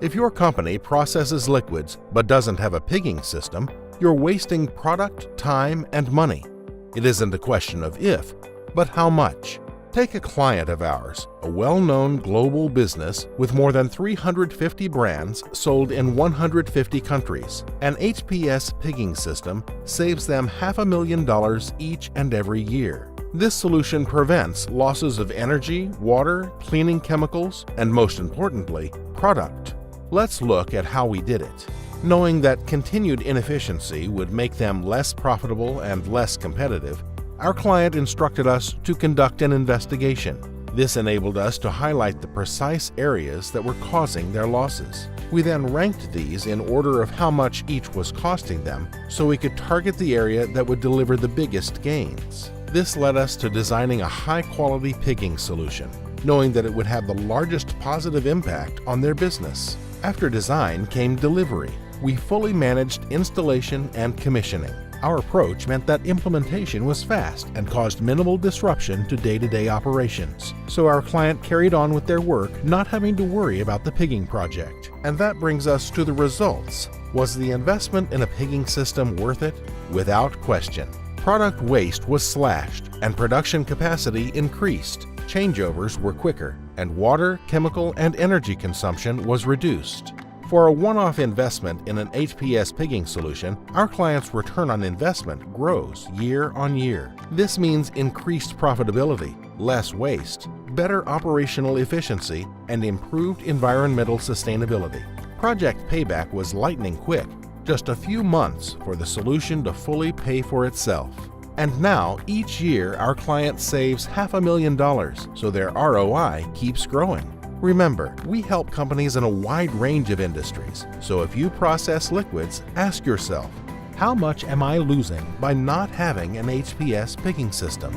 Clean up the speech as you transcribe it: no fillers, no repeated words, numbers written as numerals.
If your company processes liquids but doesn't have a pigging system, you're wasting product, time, and money. It isn't a question of if, but how much. Take a client of ours, a well-known global business with more than 350 brands sold in 150 countries. An HPS pigging system saves them $500,000 each and every year. This solution prevents losses of energy, water, cleaning chemicals, and most importantly, product. Let's look at how we did it. Knowing that continued inefficiency would make them less profitable and less competitive, our client instructed us to conduct an investigation. This enabled us to highlight the precise areas that were causing their losses. We then ranked these in order of how much each was costing them, so we could target the area that would deliver the biggest gains. This led us to designing a high-quality pigging solution, knowing that it would have the largest positive impact on their business. After design came delivery. We fully managed installation and commissioning. Our approach meant that implementation was fast and caused minimal disruption to day-to-day operations, so our client carried on with their work, not having to worry about the pigging project. And that brings us to the results. Was the investment in a pigging system worth it? Without question. Product waste was slashed, and production capacity increased. Changeovers were quicker, and water, chemical, and energy consumption was reduced. For a one-off investment in an HPS pigging solution, our client's return on investment grows year on year. This means increased profitability, less waste, better operational efficiency, and improved environmental sustainability. Project payback was lightning quick, just a few months for the solution to fully pay for itself. And now, each year, our client saves $500,000, so their ROI keeps growing. Remember, we help companies in a wide range of industries, so if you process liquids, ask yourself, how much am I losing by not having an HPS pigging system?